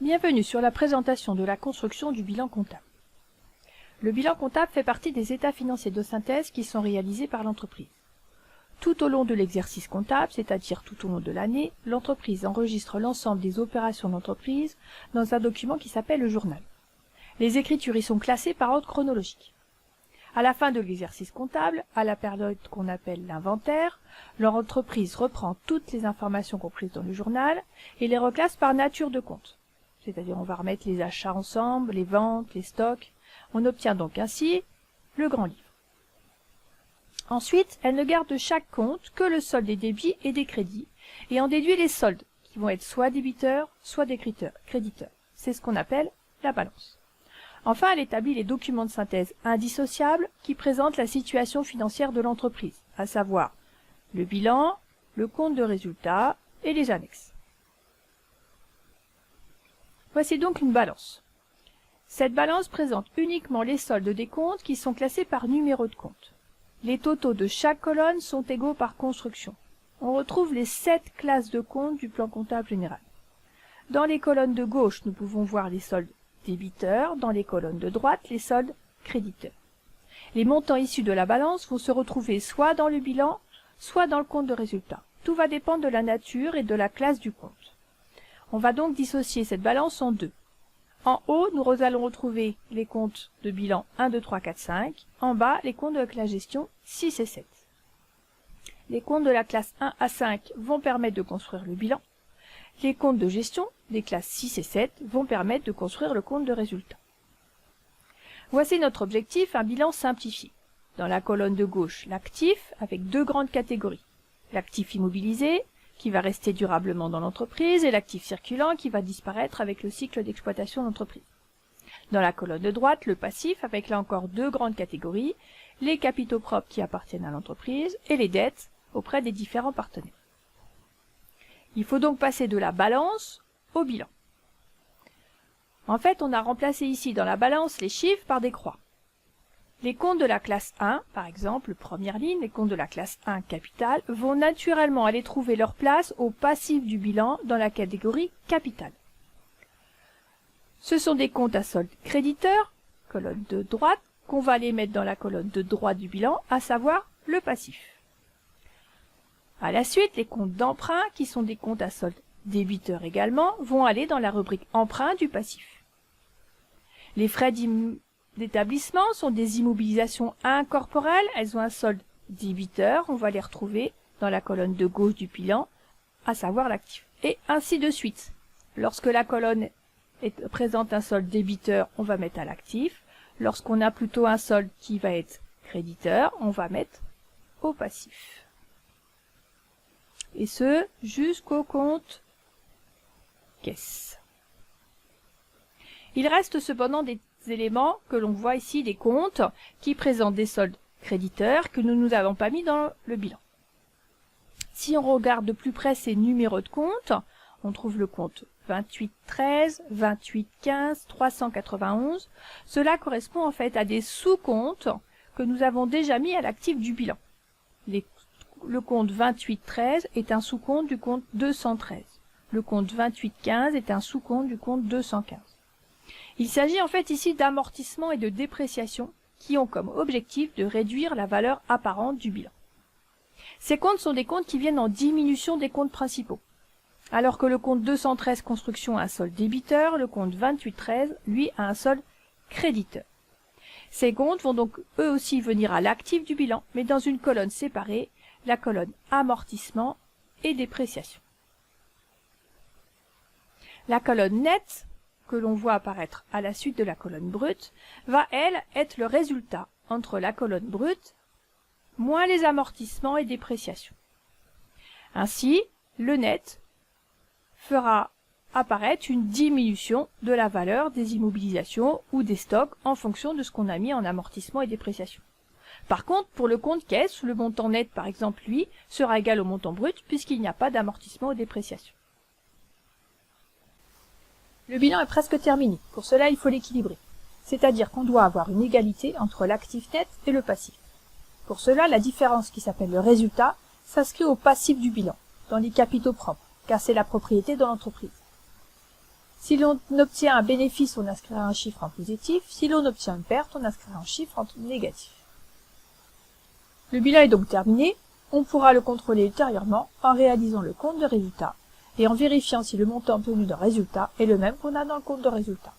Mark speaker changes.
Speaker 1: Bienvenue sur la présentation de la construction du bilan comptable. Le bilan comptable fait partie des états financiers de synthèse qui sont réalisés par l'entreprise. Tout au long de l'exercice comptable, c'est-à-dire tout au long de l'année, l'entreprise enregistre l'ensemble des opérations d'entreprise dans un document qui s'appelle le journal. Les écritures y sont classées par ordre chronologique. À la fin de l'exercice comptable, à la période qu'on appelle l'inventaire, l'entreprise reprend toutes les informations comprises dans le journal et les reclasse par nature de compte. C'est-à-dire on va remettre les achats ensemble, les ventes, les stocks. On obtient donc ainsi le grand livre. Ensuite, elle ne garde de chaque compte que le solde des débits et des crédits et en déduit les soldes qui vont être soit débiteurs, soit créditeurs. C'est ce qu'on appelle la balance. Enfin, elle établit les documents de synthèse indissociables qui présentent la situation financière de l'entreprise, à savoir le bilan, le compte de résultat et les annexes. Voici donc une balance. Cette balance présente uniquement les soldes des comptes qui sont classés par numéro de compte. Les totaux de chaque colonne sont égaux par construction. On retrouve les 7 classes de comptes du plan comptable général. Dans les colonnes de gauche, nous pouvons voir les soldes débiteurs, dans les colonnes de droite, les soldes créditeurs. Les montants issus de la balance vont se retrouver soit dans le bilan, soit dans le compte de résultat. Tout va dépendre de la nature et de la classe du compte. On va donc dissocier cette balance en deux. En haut, nous allons retrouver les comptes de bilan 1, 2, 3, 4, 5. En bas, les comptes de la classe gestion 6 et 7. Les comptes de la classe 1 à 5 vont permettre de construire le bilan. Les comptes de gestion des classes 6 et 7 vont permettre de construire le compte de résultat. Voici notre objectif, un bilan simplifié. Dans la colonne de gauche, l'actif avec deux grandes catégories. L'actif immobilisé, qui va rester durablement dans l'entreprise, et l'actif circulant qui va disparaître avec le cycle d'exploitation de l'entreprise. Dans la colonne de droite, le passif avec là encore deux grandes catégories, les capitaux propres qui appartiennent à l'entreprise et les dettes auprès des différents partenaires. Il faut donc passer de la balance au bilan. En fait, on a remplacé ici dans la balance les chiffres par des croix. Les comptes de la classe 1, par exemple, première ligne, les comptes de la classe 1 capital, vont naturellement aller trouver leur place au passif du bilan dans la catégorie capital. Ce sont des comptes à solde créditeur, colonne de droite, qu'on va aller mettre dans la colonne de droite du bilan, à savoir le passif. À la suite, les comptes d'emprunt, qui sont des comptes à solde débiteur également, vont aller dans la rubrique emprunt du passif. Les frais d'établissement sont des immobilisations incorporelles, elles ont un solde débiteur, on va les retrouver dans la colonne de gauche du bilan, à savoir l'actif. Et ainsi de suite. Lorsque la colonne présente un solde débiteur, on va mettre à l'actif. Lorsqu'on a plutôt un solde qui va être créditeur, on va mettre au passif. Et ce, jusqu'au compte caisse. Il reste cependant des éléments que l'on voit ici, des comptes qui présentent des soldes créditeurs que nous ne nous avons pas mis dans le bilan. Si on regarde de plus près ces numéros de compte, on trouve le compte 2813, 2815, 391. Cela correspond en fait à des sous-comptes que nous avons déjà mis à l'actif du bilan. Le compte 2813 est un sous-compte du compte 213. Le compte 2815 est un sous-compte du compte 215. Il s'agit en fait ici d'amortissement et de dépréciation qui ont comme objectif de réduire la valeur apparente du bilan. Ces comptes sont des comptes qui viennent en diminution des comptes principaux. Alors que le compte 213 construction a un solde débiteur, le compte 2813, lui, a un solde créditeur. Ces comptes vont donc eux aussi venir à l'actif du bilan, mais dans une colonne séparée, la colonne amortissement et dépréciation. La colonne nette, que l'on voit apparaître à la suite de la colonne brute, va, elle, être le résultat entre la colonne brute moins les amortissements et dépréciations. Ainsi, le net fera apparaître une diminution de la valeur des immobilisations ou des stocks en fonction de ce qu'on a mis en amortissement et dépréciation. Par contre, pour le compte caisse, le montant net, par exemple, lui, sera égal au montant brut puisqu'il n'y a pas d'amortissement ou dépréciation. Le bilan est presque terminé. Pour cela, il faut l'équilibrer. C'est-à-dire qu'on doit avoir une égalité entre l'actif net et le passif. Pour cela, la différence qui s'appelle le résultat s'inscrit au passif du bilan, dans les capitaux propres, car c'est la propriété de l'entreprise. Si l'on obtient un bénéfice, on inscrira un chiffre en positif. Si l'on obtient une perte, on inscrira un chiffre en négatif. Le bilan est donc terminé. On pourra le contrôler ultérieurement en réalisant le compte de résultat et en vérifiant si le montant obtenu dans résultat est le même qu'on a dans le compte de résultat.